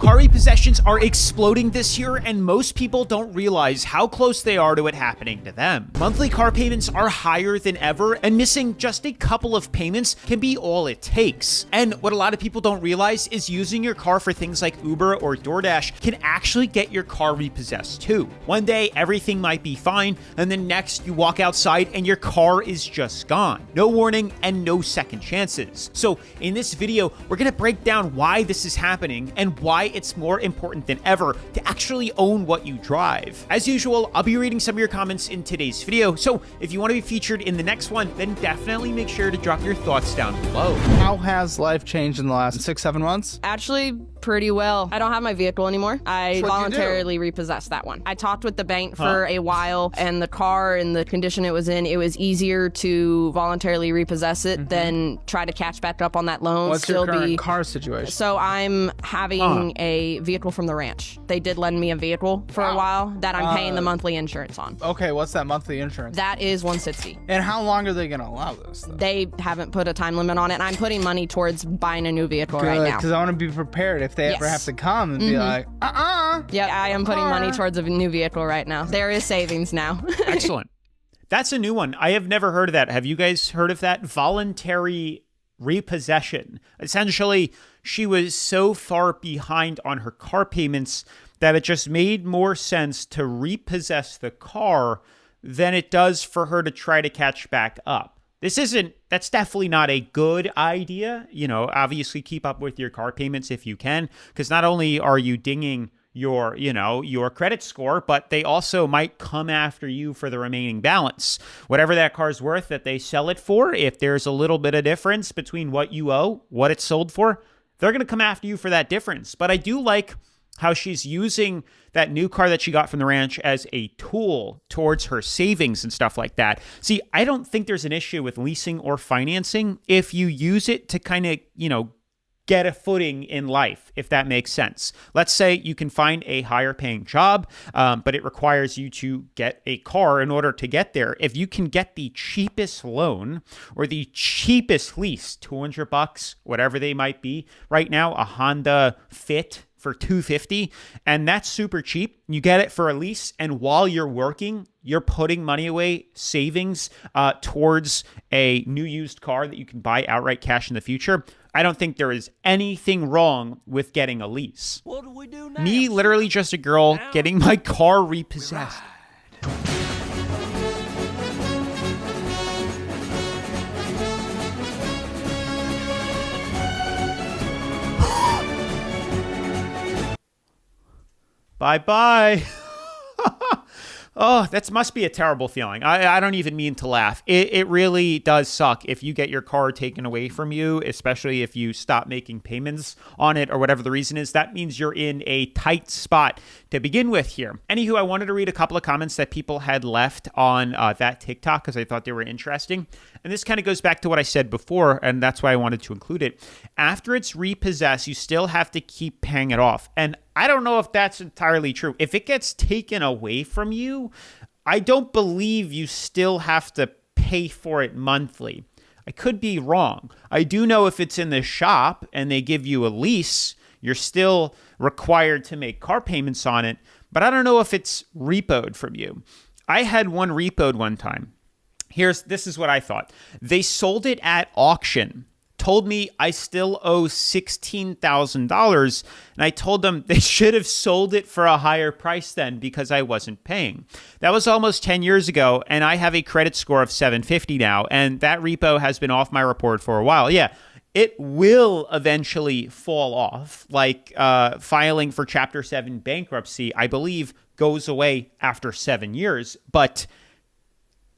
Car repossessions are exploding this year, and most people don't realize how close they are to it happening to them. Monthly car payments are higher than ever, and missing just a couple of payments can be all it takes. And what a lot of people don't realize is using your car for things like Uber or DoorDash can actually get your car repossessed too. One day, everything might be fine, and then next you walk outside and your car is just gone. No warning and no second chances. So in this video, we're gonna break down why this is happening and why it's more important than ever to actually own what you drive. As usual, I'll be reading some of your comments in today's video, so if you want to be featured in the next one, then definitely make sure to drop your thoughts down below. How has life changed in the last 6-7 months? Actually, pretty well. I don't have my vehicle anymore. I So what'd you voluntarily repossessed that one. I talked with the bank for a while, and the car in the condition it was in, it was easier to voluntarily repossess it than try to catch back up on that loan. What's your current car situation? So I'm having a vehicle from the ranch. They did lend me a vehicle for a while that I'm paying the monthly insurance on. Okay, what's that monthly insurance? That is $160. And how long are they going to allow this? Though? They haven't put a time limit on it, and I'm putting money towards buying a new vehicle right now. Because I want to be prepared if they ever have to come and be like, Yeah, I am putting money towards a new vehicle right now. There is savings now. Excellent. That's a new one. I have never heard of that. Have you guys heard of that? Voluntary repossession. Essentially, she was so far behind on her car payments that it just made more sense to repossess the car than it does for her to try to catch back up. That's definitely not a good idea. You know, obviously keep up with your car payments if you can, because not only are you dinging your credit score, but they also might come after you for the remaining balance. Whatever that car's worth that they sell it for, if there's a little bit of difference between what you owe, what it's sold for, they're going to come after you for that difference. But I do like how she's using that new car that she got from the ranch as a tool towards her savings and stuff like that. See, I don't think there's an issue with leasing or financing if you use it to kind of, get a footing in life, if that makes sense. Let's say you can find a higher paying job, but it requires you to get a car in order to get there. If you can get the cheapest loan or the cheapest lease, $200, whatever they might be. Right now, a Honda Fit for $250, and that's super cheap. You get it for a lease, and while you're working, you're putting money away, savings towards a new used car that you can buy outright cash in the future. I don't think there is anything wrong with getting a lease. What do we do now? Me, literally just a girl getting my car repossessed. Bye-bye. Oh, that must be a terrible feeling. I don't even mean to laugh. It really does suck if you get your car taken away from you, especially if you stop making payments on it or whatever the reason is. That means you're in a tight spot to begin with here. Anywho, I wanted to read a couple of comments that people had left on that TikTok because I thought they were interesting. And this kind of goes back to what I said before, and that's why I wanted to include it. After it's repossessed, you still have to keep paying it off. And I don't know if that's entirely true. If it gets taken away from you, I don't believe you still have to pay for it monthly. I could be wrong. I do know if it's in the shop and they give you a lease, you're still required to make car payments on it. But I don't know if it's repoed from you. I had one repoed one time. This is what I thought. They sold it at auction, told me I still owe $16,000, and I told them they should have sold it for a higher price then because I wasn't paying. That was almost 10 years ago, and I have a credit score of 750 now, and that repo has been off my report for a while. Yeah, it will eventually fall off, like filing for Chapter 7 bankruptcy, I believe, goes away after 7 years, but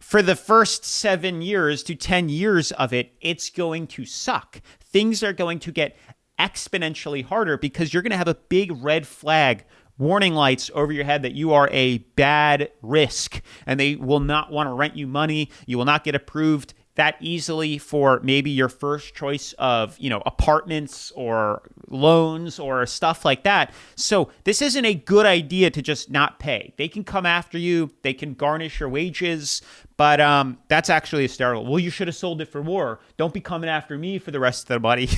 for the first 7 years to 10 years of it, it's going to suck. Things are going to get exponentially harder because you're going to have a big red flag warning lights over your head that you are a bad risk and they will not want to rent you money. You will not get approved that easily for maybe your first choice of, apartments or loans or stuff like that. So this isn't a good idea to just not pay. They can come after you. They can garnish your wages. But that's actually hysterical. Well, you should have sold it for more. Don't be coming after me for the rest of the money.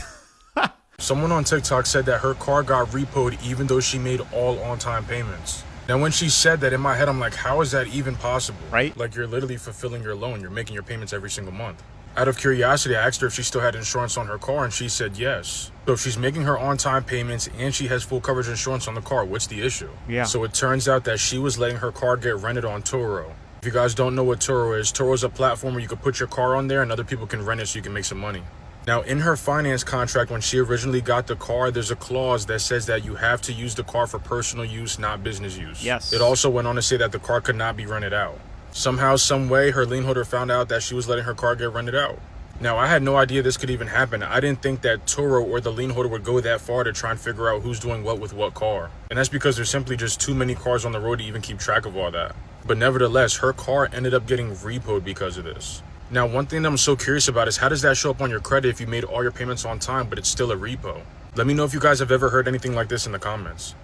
Someone on TikTok said that her car got repoed even though she made all on-time payments. Now, when she said that, in my head, I'm like, how is that even possible? Right? Like, you're literally fulfilling your loan. You're making your payments every single month. Out of curiosity, I asked her if she still had insurance on her car, and she said yes. So if she's making her on-time payments and she has full coverage insurance on the car, what's the issue? Yeah. So it turns out that she was letting her car get rented on Turo. If you guys don't know what Turo is a platform where you can put your car on there and other people can rent it so you can make some money. Now, in her finance contract, when she originally got the car, there's a clause that says that you have to use the car for personal use, not business use. Yes. It also went on to say that the car could not be rented out. Somehow, some way, her lien holder found out that she was letting her car get rented out. Now, I had no idea this could even happen. I didn't think that Turo or the lien holder would go that far to try and figure out who's doing what with what car. And that's because there's simply just too many cars on the road to even keep track of all that. But nevertheless, her car ended up getting repoed because of this. Now, one thing that I'm so curious about is how does that show up on your credit if you made all your payments on time, but it's still a repo? Let me know if you guys have ever heard anything like this in the comments.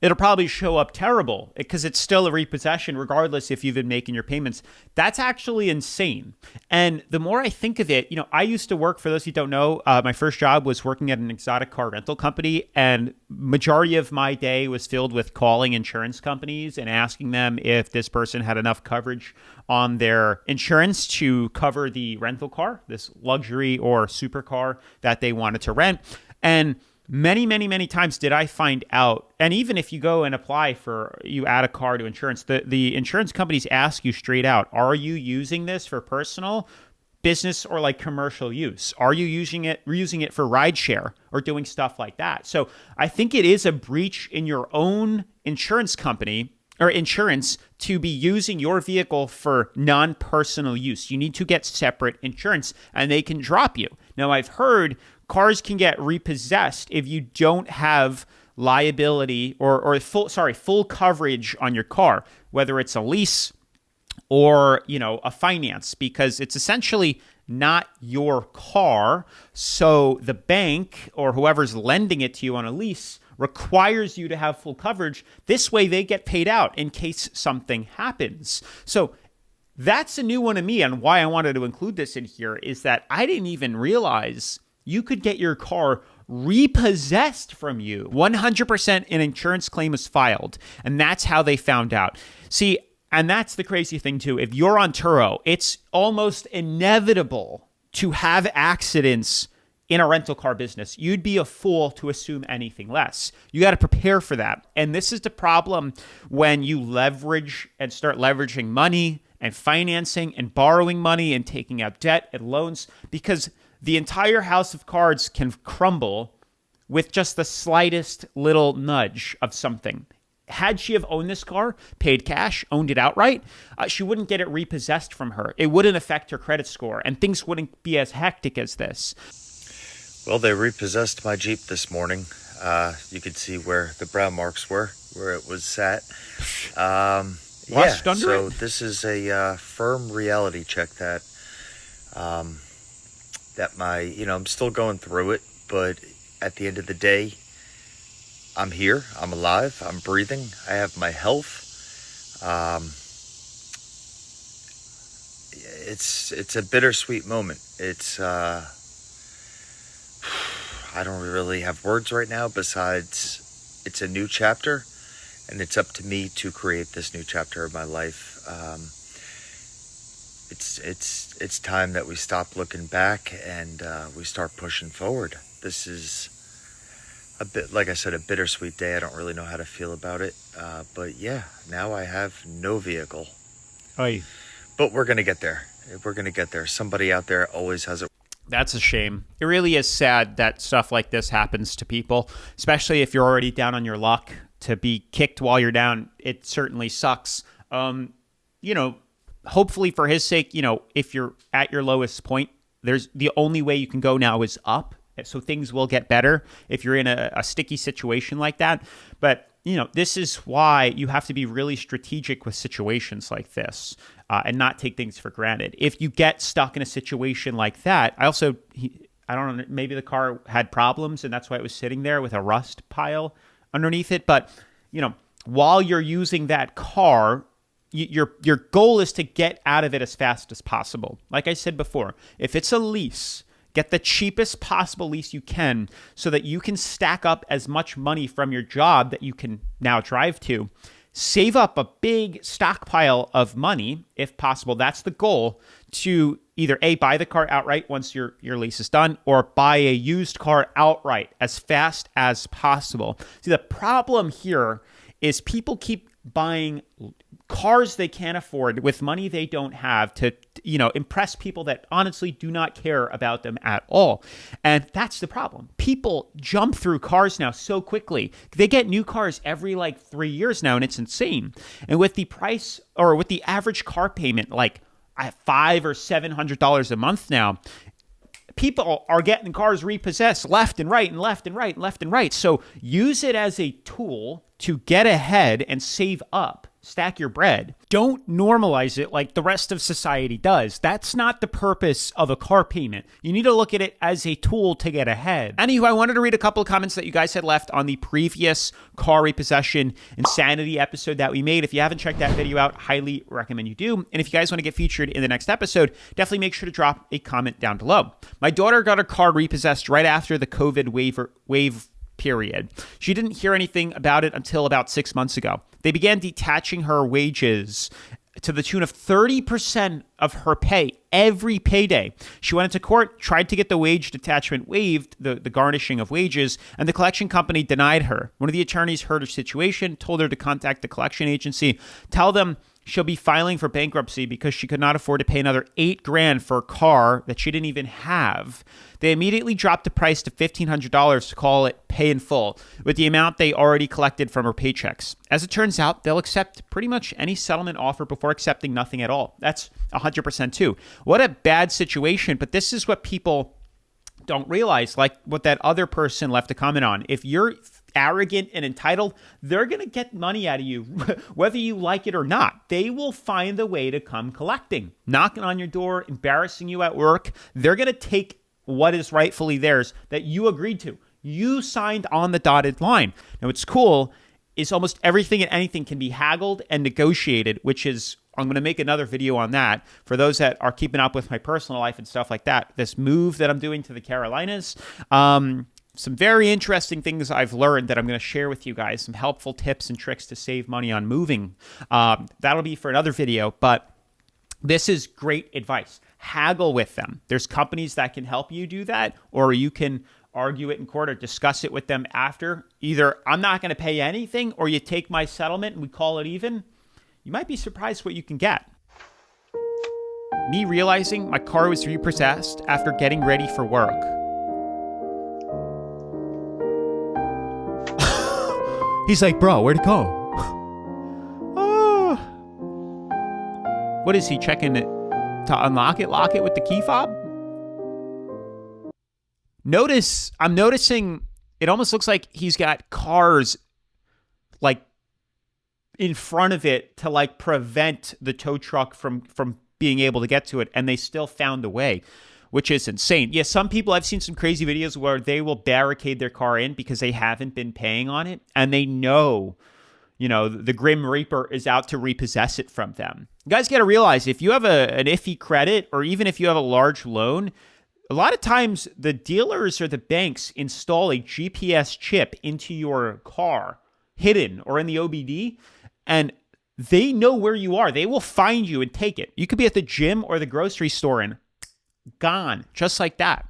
It'll probably show up terrible because it's still a repossession regardless if you've been making your payments. That's actually insane. And the more I think of it, I used to work, for those who don't know, my first job was working at an exotic car rental company, and majority of my day was filled with calling insurance companies and asking them if this person had enough coverage on their insurance to cover the rental car, this luxury or supercar that they wanted to rent. And many, many, many times did I find out, and even if you go and apply for, you add a car to insurance, the insurance companies ask you straight out, are you using this for personal, business, or like commercial use? Are you using it for rideshare or doing stuff like that? So I think it is a breach in your own insurance company or insurance to be using your vehicle for non-personal use. You need to get separate insurance and they can drop you. Now, I've heard cars can get repossessed if you don't have liability or full coverage on your car, whether it's a lease or, a finance, because it's essentially not your car. So the bank or whoever's lending it to you on a lease requires you to have full coverage. This way they get paid out in case something happens. So that's a new one to me, and why I wanted to include this in here is that I didn't even realize you could get your car repossessed from you. 100% an insurance claim is filed, and that's how they found out. See, and that's the crazy thing too. If you're on Turo, it's almost inevitable to have accidents in a rental car business. You'd be a fool to assume anything less. You got to prepare for that. And this is the problem when you leverage and start leveraging money and financing and borrowing money and taking out debt and loans, because the entire house of cards can crumble with just the slightest little nudge of something. Had she have owned this car, paid cash, owned it outright, she wouldn't get it repossessed from her. It wouldn't affect her credit score, and things wouldn't be as hectic as this. Well, they repossessed my Jeep this morning. You could see where the brown marks were, where it was sat. Rust under so it? This is a firm reality check that I'm still going through it, but at the end of the day, I'm here, I'm alive, I'm breathing, I have my health. It's a bittersweet moment. I don't really have words right now besides it's a new chapter, and it's up to me to create this new chapter of my life. It's time that we stop looking back and we start pushing forward. This is a bit, like I said, a bittersweet day. I don't really know how to feel about it. But yeah, now I have no vehicle. Oy. But we're going to get there. We're going to get there. Somebody out there always has it. That's a shame. It really is sad that stuff like this happens to people, especially if you're already down on your luck. To be kicked while you're down, it certainly sucks. Hopefully for his sake, if you're at your lowest point, there's the only way you can go now is up. So things will get better if you're in a sticky situation like that. But, this is why you have to be really strategic with situations like this and not take things for granted. If you get stuck in a situation like that, I don't know, maybe the car had problems and that's why it was sitting there with a rust pile underneath it. But, while you're using that car, your goal is to get out of it as fast as possible. Like I said before, if it's a lease, Get the cheapest possible lease you can so that you can stack up as much money from your job that you can now drive to. Save up a big stockpile of money, if possible. That's the goal, to either A, buy the car outright once your lease is done, or buy a used car outright as fast as possible. See, the problem here is people keep buying cars they can't afford with money they don't have to, impress people that honestly do not care about them at all. And that's the problem. People jump through cars now so quickly. They get new cars every 3 years now, and it's insane. And with the price, or with the average car payment, $500 or $700 a month now, people are getting cars repossessed left and right and left and right and left and right. So use it as a tool to get ahead and save up. Stack your bread. Don't normalize it like the rest of society does. That's not the purpose of a car payment. You need to look at it as a tool to get ahead. Anywho, I wanted to read a couple of comments that you guys had left on the previous car repossession insanity episode that we made. If you haven't checked that video out, highly recommend you do. And if you guys want to get featured in the next episode, definitely make sure to drop a comment down below. My daughter got her car repossessed right after the COVID wave period. She didn't hear anything about it until about 6 months ago. They began detaching her wages to the tune of 30% of her pay every payday. She went into court, tried to get the wage detachment waived, the garnishing of wages, and the collection company denied her. One of the attorneys heard her situation, told her to contact the collection agency, tell them she'll be filing for bankruptcy because she could not afford to pay another $8,000 for a car that she didn't even have. They immediately dropped the price to $1,500 to call it pay in full, with the amount they already collected from her paychecks. As it turns out, they'll accept pretty much any settlement offer before accepting nothing at all. That's 100% too. What a bad situation, but this is what people don't realize, like what that other person left a comment on. If you're arrogant and entitled, they're going to get money out of you, whether you like it or not. They will find a way to come collecting, knocking on your door, embarrassing you at work. They're going to take what is rightfully theirs that you agreed to. You signed on the dotted line. Now, what's cool is almost everything and anything can be haggled and negotiated, which is, I'm going to make another video on that for those that are keeping up with my personal life and stuff like that. This move that I'm doing to the Carolinas, some very interesting things I've learned that I'm going to share with you guys, some helpful tips and tricks to save money on moving. That'll be for another video, but this is great advice. Haggle with them. There's companies that can help you do that, or you can argue it in court or discuss it with them after. Either I'm not going to pay anything, or you take my settlement and we call it even. You might be surprised what you can get. Me realizing my car was repossessed after getting ready for work. He's like, bro, where'd it go? Oh. What is he checking it to unlock it, lock it with the key fob? I'm noticing it almost looks like he's got cars in front of it to prevent the tow truck from being able to get to it, and they still found a way, which is insane. Yeah, some people, I've seen some crazy videos where they will barricade their car in because they haven't been paying on it, and they know, the Grim Reaper is out to repossess it from them. You guys got to realize, if you have an iffy credit, or even if you have a large loan, a lot of times the dealers or the banks install a GPS chip into your car, hidden or in the OBD, and they know where you are. They will find you and take it. You could be at the gym or the grocery store and gone, just like that.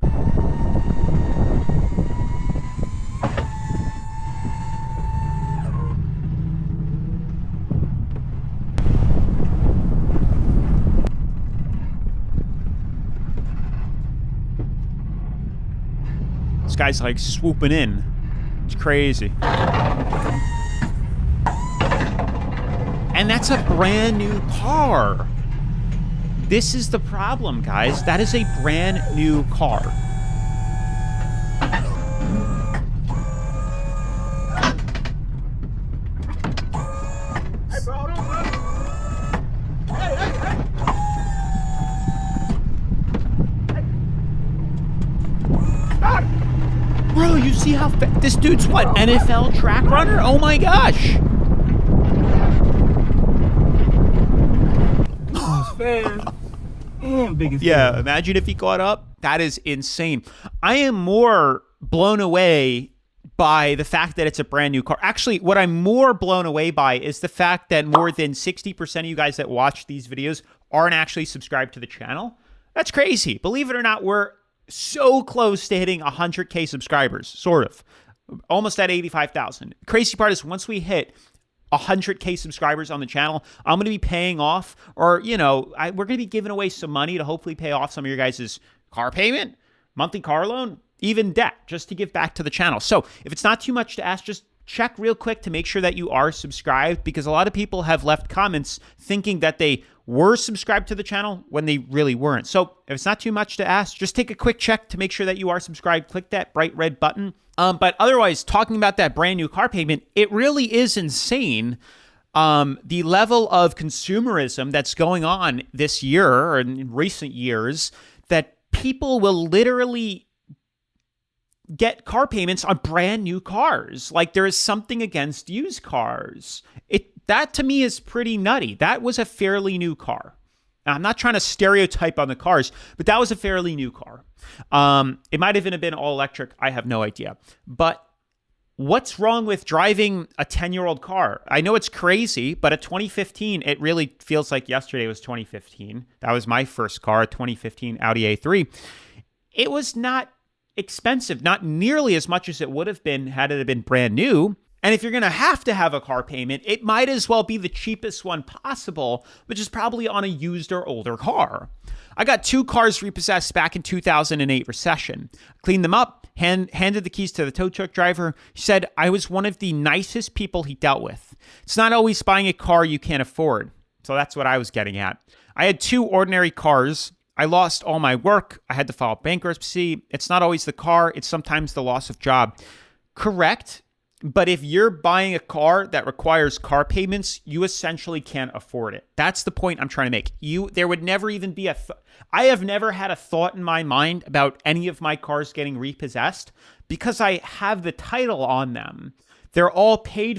This guy's swooping in. It's crazy. And that's a brand new car. This is the problem, guys. That is a brand new car. Bro, you see how this dude's what? NFL track runner? Oh my gosh. Man. damn biggest Yeah, imagine if he caught up. That is insane. I am more blown away by the fact that it's a brand new car. Actually, what I'm more blown away by is the fact that more than 60% of you guys that watch these videos aren't actually subscribed to the channel. That's crazy. Believe it or not, we're so close to hitting 100K subscribers, sort of. Almost at 85,000. Crazy part is once we hit 100K subscribers on the channel, I'm going to be paying off, or, we're going to be giving away some money to hopefully pay off some of your guys' car payment, monthly car loan, even debt, just to give back to the channel. So if it's not too much to ask, just check real quick to make sure that you are subscribed, because a lot of people have left comments thinking that they were subscribed to the channel when they really weren't. So if it's not too much to ask, just take a quick check to make sure that you are subscribed. Click that bright red button. But otherwise, talking about that brand new car payment, it really is insane. The level of consumerism that's going on this year or in recent years, that people will literally get car payments on brand new cars. Like there is something against used cars. That to me is pretty nutty. That was a fairly new car. Now, I'm not trying to stereotype on the cars, but that was a fairly new car. It might have even been all electric. I have no idea. But what's wrong with driving a 10-year-old car? I know it's crazy, but a 2015, it really feels like yesterday was 2015. That was my first car, a 2015 Audi A3. It was not expensive, not nearly as much as it would have been had it been brand new. And if you're going to have a car payment, it might as well be the cheapest one possible, which is probably on a used or older car. I got 2 cars repossessed back in 2008 recession. Cleaned them up, handed the keys to the tow truck driver. He said I was one of the nicest people he dealt with. It's not always buying a car you can't afford. So that's what I was getting at. I had 2 ordinary cars. I lost all my work. I had to file bankruptcy. It's not always the car. It's sometimes the loss of job. Correct. But if you're buying a car that requires car payments, you essentially can't afford it. That's the point I'm trying to make. There would never even be I have never had a thought in my mind about any of my cars getting repossessed because I have the title on them. They're all paid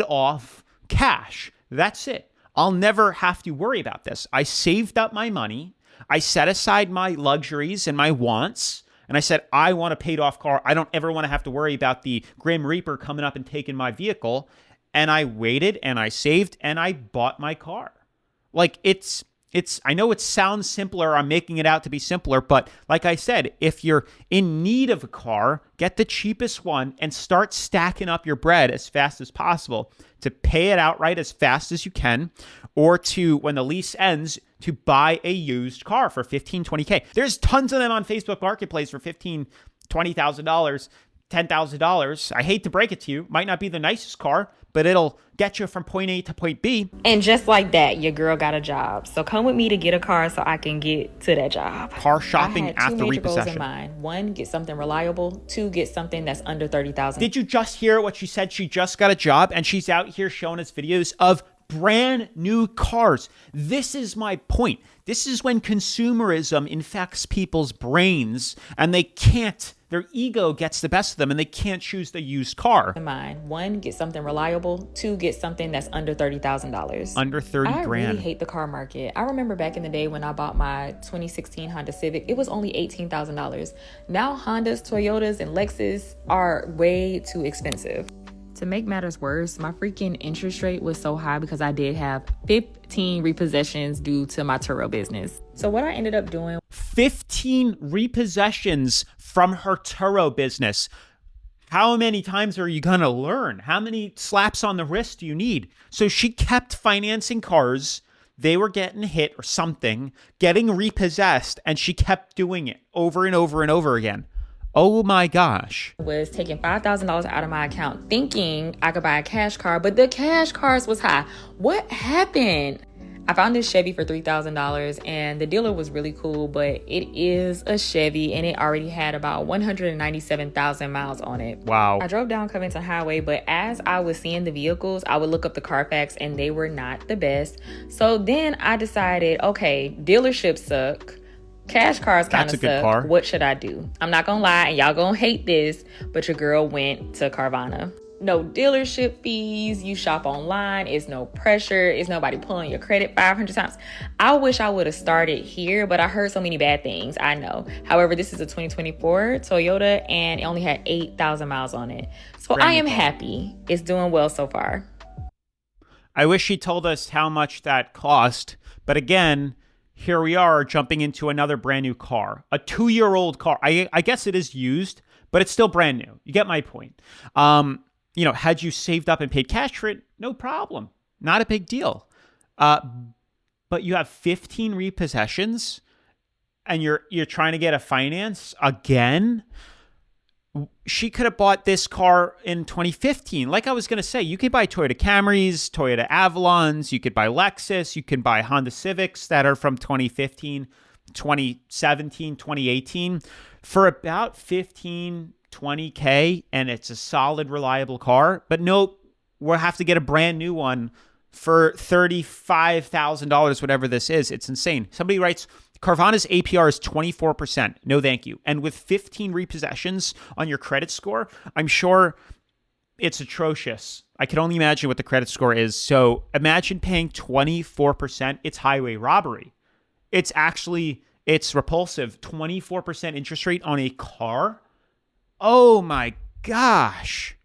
off, cash. That's it. I'll never have to worry about this. I saved up my money. I set aside my luxuries and my wants. And I said, I want a paid off car. I don't ever want to have to worry about the Grim Reaper coming up and taking my vehicle. And I waited and I saved and I bought my car. Like I know it sounds simpler. I'm making it out to be simpler. But like I said, if you're in need of a car, get the cheapest one and start stacking up your bread as fast as possible to pay it outright as fast as you can, or to, when the lease ends, to buy a used car for $15,000, $20,000. There's tons of them on Facebook Marketplace for $15,000, $20,000, $10,000. I hate to break it to you. Might not be the nicest car, but it'll get you from point A to point B. And just like that, your girl got a job. So come with me to get a car so I can get to that job. Car shopping after I had 2 major repossession. goals in mind. 1, get something reliable. 2, get something that's under $30,000. Did you just hear what she said? She just got a job and she's out here showing us videos of brand new cars. This is my point. This is when consumerism infects people's brains and their ego gets the best of them and they can't choose the used car. In mind. 1, get something reliable. 2, get something that's under $30,000. Under 30 I grand. really hate the car market. I remember back in the day when I bought my 2016 Honda Civic, it was only $18,000. Now Hondas, Toyotas, and Lexus are way too expensive. To make matters worse, my freaking interest rate was so high because I did have 15 repossessions due to my Turo business. So what I ended up doing... 15 repossessions from her Turo business. How many times are you going to learn? How many slaps on the wrist do you need? So she kept financing cars. They were getting hit or something, getting repossessed, and she kept doing it over and over and over again. Oh my gosh. Was taking $5,000 out of my account thinking I could buy a cash car, but the cash cars was high. What happened? I found this Chevy for $3,000 and the dealer was really cool, but it is a Chevy and it already had about 197,000 miles on it. Wow. I drove down Covington Highway, but as I was seeing the vehicles, I would look up the Carfax and they were not the best. So then I decided, okay, dealerships suck. Cash cars kind of suck. Car. What should I do? I'm not gonna lie, and y'all gonna hate this, but your girl went to Carvana. No dealership fees. You shop online. It's no pressure. It's nobody pulling your credit 500 times. I wish I would have started here, but I heard so many bad things. I know. However, this is a 2024 Toyota and it only had 8,000 miles on it. So I am happy. It's doing well so far. I wish she told us how much that cost. But again, here we are jumping into another brand new car, a 2-year-old car. I guess it is used, but it's still brand new. You get my point. Had you saved up and paid cash for it, no problem. Not a big deal. But you have 15 repossessions and you're trying to get a finance again. She could have bought this car in 2015. Like I was going to say, you could buy Toyota Camrys, Toyota Avalons, you could buy Lexus, you can buy Honda Civics that are from 2015, 2017, 2018 for about 15, 20K, and it's a solid, reliable car. But nope, we'll have to get a brand new one for $35,000, whatever this is. It's insane. Somebody writes, Carvana's APR is 24%. No, thank you. And with 15 repossessions on your credit score, I'm sure it's atrocious. I can only imagine what the credit score is. So imagine paying 24%. It's highway robbery. It's repulsive. 24% interest rate on a car. Oh my gosh.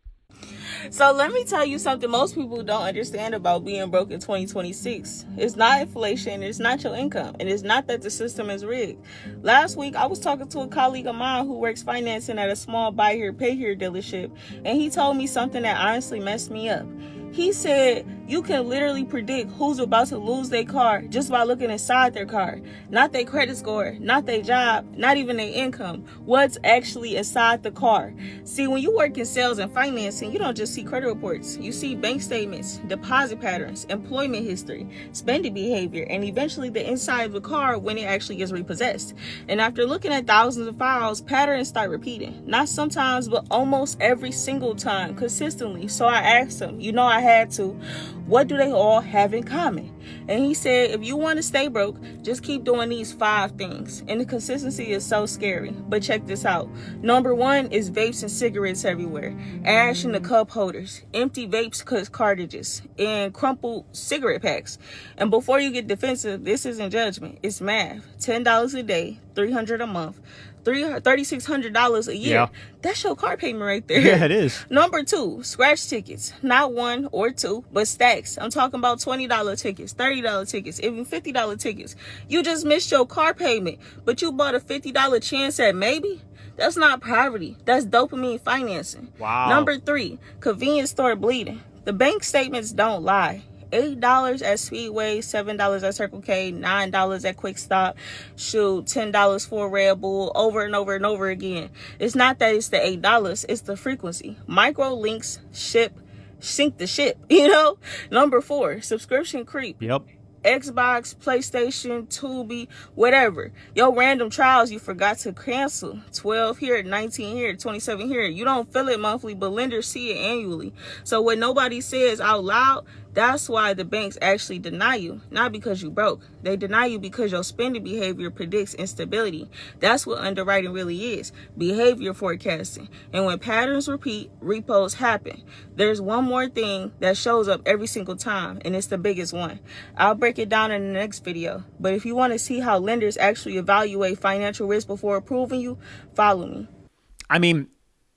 So let me tell you something most people don't understand about being broke in 2026. It's not inflation, it's not your income, and it's not that the system is rigged. Last week, I was talking to a colleague of mine who works financing at a small buy here, pay here dealership, and he told me something that honestly messed me up. He said you can literally predict who's about to lose their car just by looking inside their car. Not their credit score, not their job, not even their income. What's actually inside the car. See, when you work in sales and financing, you don't just see credit reports. You see bank statements, deposit patterns, employment history, spending behavior, and eventually the inside of the car when it actually gets repossessed. And after looking at thousands of files, patterns start repeating. Not sometimes, but almost every single time, consistently. So I asked him, I had to, what do they all have in common? And he said, if you want to stay broke, just keep doing these 5 things. And the consistency is so scary. But check this out. Number 1 is vapes and cigarettes everywhere. Ash in the cup holders, empty vapes cartridges, and crumpled cigarette packs. And before you get defensive, this isn't judgment. It's math. $10 a day, $300 a month. $3,600 a year. Yeah. That's your car payment right there. Yeah, it is. Number 2, scratch tickets. Not 1 or 2, but stacks. I'm talking about $20 tickets, $30 tickets, even $50 tickets. You just missed your car payment, but you bought a $50 chance at maybe? That's not poverty. That's dopamine financing. Wow. Number 3, convenience store bleeding. The bank statements don't lie. $8 at Speedway, $7 at Circle K, $9 at Quick Stop, $10 for Red Bull, over and over and over again. It's not that it's the $8, it's the frequency. Micro links, sink the ship, Number 4, subscription creep. Yep. Xbox, PlayStation, Tubi, whatever. Your random trials you forgot to cancel. 12 here, 19 here, 27 here. You don't feel it monthly, but lenders see it annually. So what nobody says out loud, that's why the banks actually deny you. Not because you broke. They deny you because your spending behavior predicts instability. That's what underwriting really is. Behavior forecasting. And when patterns repeat, repos happen. There's one more thing that shows up every single time, and it's the biggest one. I'll break it down in the next video. But if you want to see how lenders actually evaluate financial risk before approving you, follow me. I mean,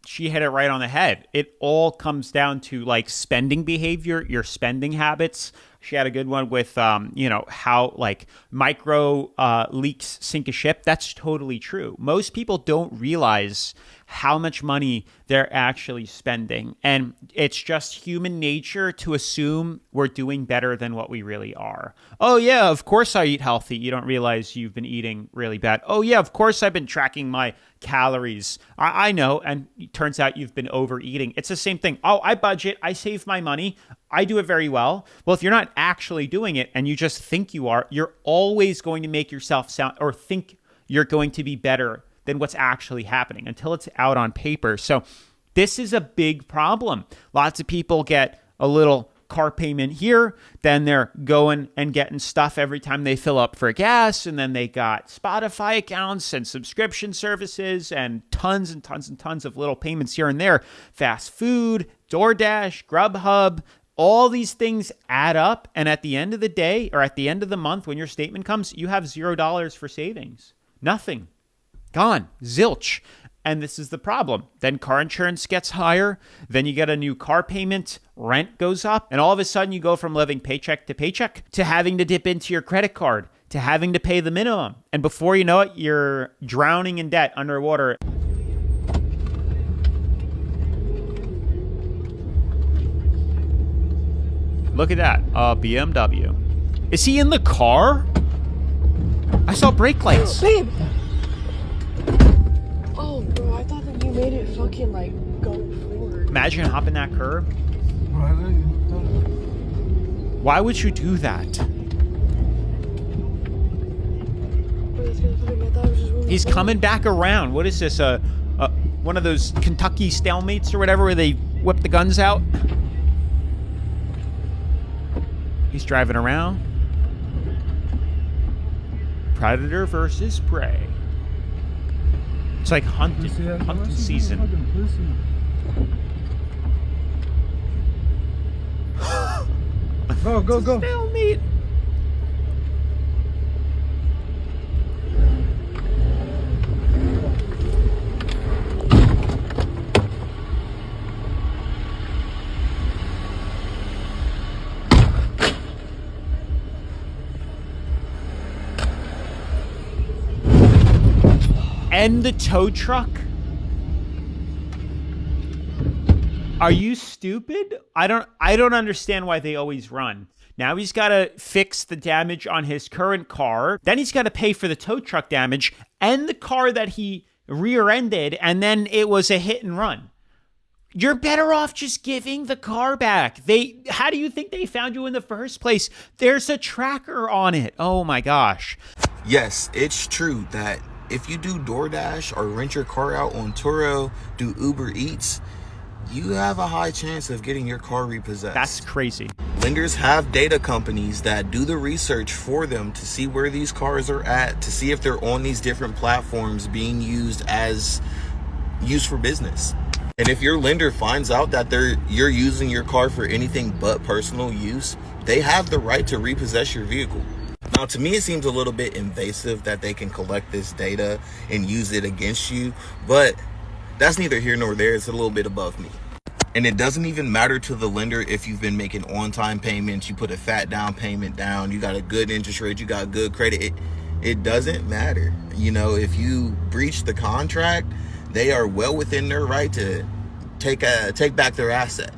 she hit it right on the head. It all comes down to like spending behavior, your spending habits. She had a good one with, how like micro leaks sink a ship. That's totally true. Most people don't realize how much money they're actually spending. And it's just human nature to assume we're doing better than what we really are. Oh, yeah, of course I eat healthy. You don't realize you've been eating really bad. Oh, yeah, of course I've been tracking my calories. I know. And it turns out you've been overeating. It's the same thing. Oh, I budget. I save my money. I do it very well. Well, if you're not actually doing it and you just think you are, you're always going to make yourself sound or think you're going to be better than what's actually happening until it's out on paper. So this is a big problem. Lots of people get a little car payment here. Then they're going and getting stuff every time they fill up for gas. And then they got Spotify accounts and subscription services and tons and tons and tons of little payments here and there. Fast food, DoorDash, Grubhub, all these things add up. And at the end of the day, or at the end of the month, when your statement comes, you have $0 for savings. Nothing. Gone. Zilch. And this is the problem. Then car insurance gets higher. Then you get a new car payment. Rent goes up. And all of a sudden you go from living paycheck to paycheck to having to dip into your credit card, to having to pay the minimum. And before you know it, you're drowning in debt underwater. Look at that. BMW. Is he in the car? I saw brake lights. Babe! Oh, bro, I thought that you made it fucking, like, go forward. Imagine hopping that curb. Why would you do that? He's coming back around. What is this? One of those Kentucky stalemates or whatever where they whip the guns out? He's driving around. Predator versus prey. It's like hunting season. Go. Stalemate. And the tow truck? Are you stupid? I don't understand why they always run. Now he's got to fix the damage on his current car. Then he's got to pay for the tow truck damage and the car that he rear-ended, and then it was a hit and run. You're better off just giving the car back. How do you think they found you in the first place? There's a tracker on it. Oh my gosh. Yes, it's true that if you do DoorDash or rent your car out on Turo, do Uber Eats, you have a high chance of getting your car repossessed. That's crazy. Lenders have data companies that do the research for them to see where these cars are at, to see if they're on these different platforms being used for business. And if your lender finds out that you're using your car for anything but personal use, they have the right to repossess your vehicle. Now, to me, it seems a little bit invasive that they can collect this data and use it against you, but that's neither here nor there. It's a little bit above me. And it doesn't even matter to the lender if you've been making on-time payments, you put a fat down payment down, you got a good interest rate, you got good credit. It doesn't matter. You know, if you breach the contract, they are well within their right to take back their asset.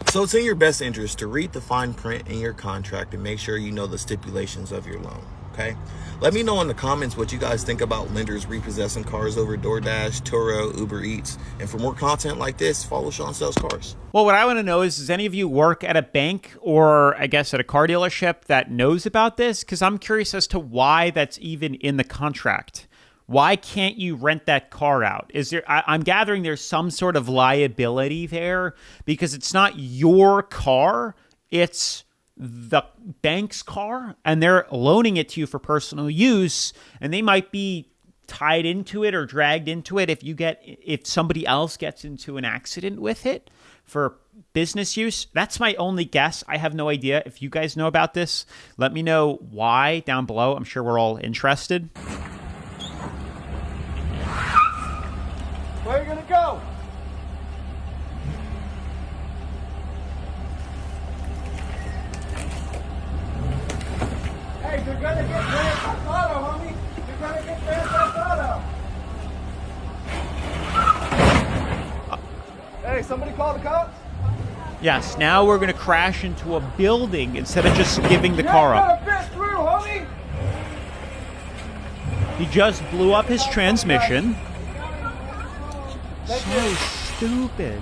So it's in your best interest to read the fine print in your contract and make sure you know the stipulations of your loan, okay? Let me know in the comments what you guys think about lenders repossessing cars over DoorDash, Turo, Uber Eats. And for more content like this, follow Sean Sells Cars. Well, what I want to know is, does any of you work at a bank or I guess at a car dealership that knows about this? Because I'm curious as to why that's even in the contract. Why can't you rent that car out? I'm gathering there's some sort of liability there because it's not your car, it's the bank's car, and they're loaning it to you for personal use, and they might be tied into it or dragged into it if somebody else gets into an accident with it for business use. That's my only guess. I have no idea. If you guys know about this, let me know why down below. I'm sure we're all interested. Where are you gonna go? Hey, you're gonna get Grand Theft Auto, homie. You're gonna get Grand Theft Auto. Hey, somebody call the cops? Yes, now we're gonna crash into a building instead of just giving the car up. You're gonna fit through, homie. He just blew up his transmission. So stupid.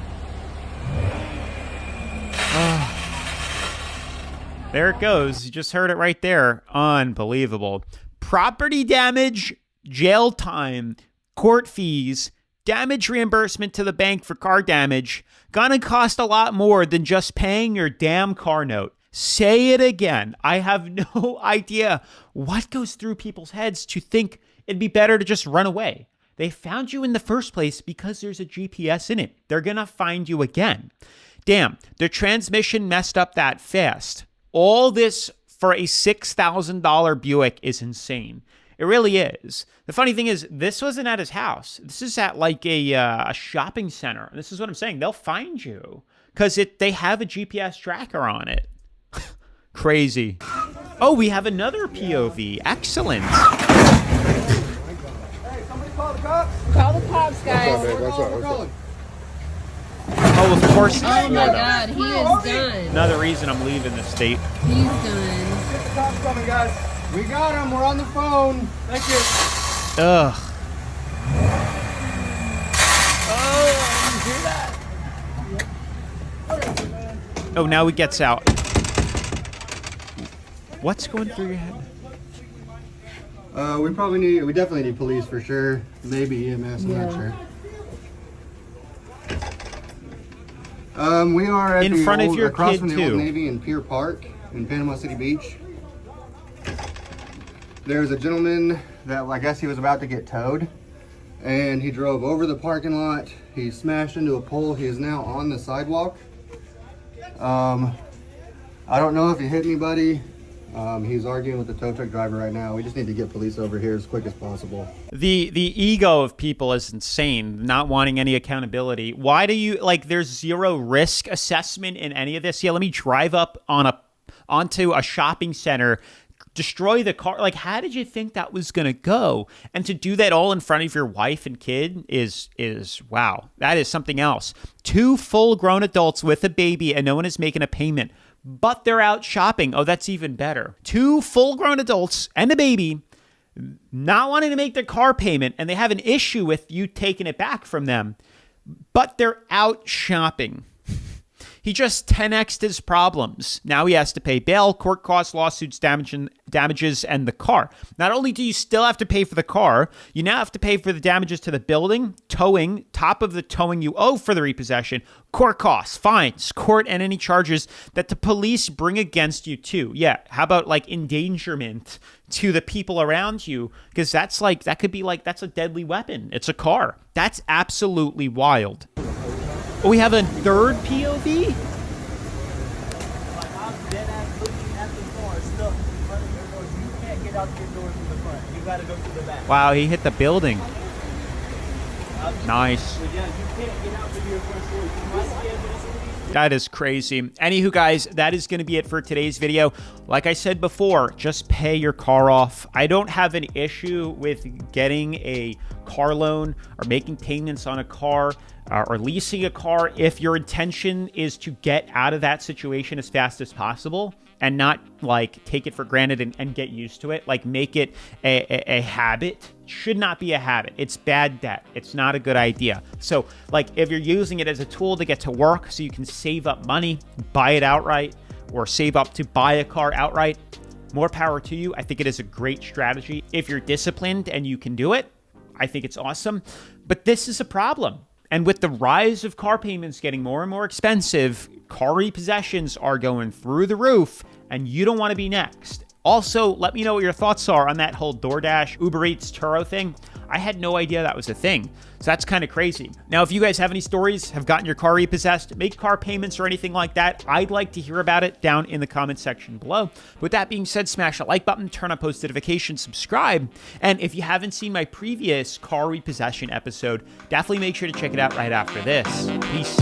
There it goes. You just heard it right there. Unbelievable. Property damage, jail time, court fees, damage reimbursement to the bank for car damage gonna cost a lot more than just paying your damn car note. Say it again. I have no idea what goes through people's heads to think it'd be better to just run away. They found you in the first place because there's a GPS in it. They're gonna find you again. Damn, the transmission messed up that fast. All this for a $6,000 Buick is insane. It really is. The funny thing is, this wasn't at his house. This is at like a shopping center. And this is what I'm saying. They'll find you because they have a GPS tracker on it. Crazy. Oh, we have another POV. Excellent. Hey, somebody call the cops. Call the cops, guys. Oh, of course. Oh my God, he is done. Another reason I'm leaving the state. He's done. Get the cops coming, guys. We got him. We're on the phone. Thank you. Ugh. Oh, now he gets out. What's going through your head? We definitely need police for sure. Maybe EMS, I'm not sure. We are at In front of your across kid, from the too. Old Navy in Pier Park in Panama City Beach. There's a gentleman that I guess he was about to get towed, and he drove over the parking lot. He smashed into a pole. He is now on the sidewalk. I don't know if he hit anybody. He's arguing with the tow truck driver right now. We just need to get police over here as quick as possible. The ego of people is insane, not wanting any accountability. Why do you, like, there's zero risk assessment in any of this? Yeah, let me drive up onto a shopping center, destroy the car. Like, how did you think that was going to go? And to do that all in front of your wife and kid is wow. That is something else. 2 full-grown adults with a baby and no one is making a payment. But they're out shopping. Oh, that's even better. 2 full-grown adults and a baby not wanting to make their car payment, and they have an issue with you taking it back from them, but they're out shopping. He just 10x'd his problems. Now he has to pay bail, court costs, lawsuits, damages, and the car. Not only do you still have to pay for the car, you now have to pay for the damages to the building, towing, top of the towing you owe for the repossession, court costs, fines, court, and any charges that the police bring against you too. Yeah, how about like endangerment to the people around you? Because that's a deadly weapon. It's a car. That's absolutely wild. We have a third POV? Wow, he hit the building. Nice. That is crazy. Anywho, guys, that is going to be it for today's video. Like I said before, just pay your car off. I don't have an issue with getting a car loan or making payments on a car or leasing a car if your intention is to get out of that situation as fast as possible and not like take it for granted and get used to it. Like make it a habit. Should not be a habit. It's bad debt. It's not a good idea. So like if you're using it as a tool to get to work so you can save up money, buy it outright, or save up to buy a car outright, more power to you. I think it is a great strategy. If you're disciplined and you can do it, I think it's awesome. But this is a problem. And with the rise of car payments getting more and more expensive, car repossessions are going through the roof, and you don't want to be next. Also, let me know what your thoughts are on that whole DoorDash, Uber Eats, Turo thing. I had no idea that was a thing. So that's kind of crazy. Now, if you guys have any stories, have gotten your car repossessed, make car payments or anything like that, I'd like to hear about it down in the comment section below. With that being said, smash that like button, turn on post notifications, subscribe. And if you haven't seen my previous car repossession episode, definitely make sure to check it out right after this. Peace.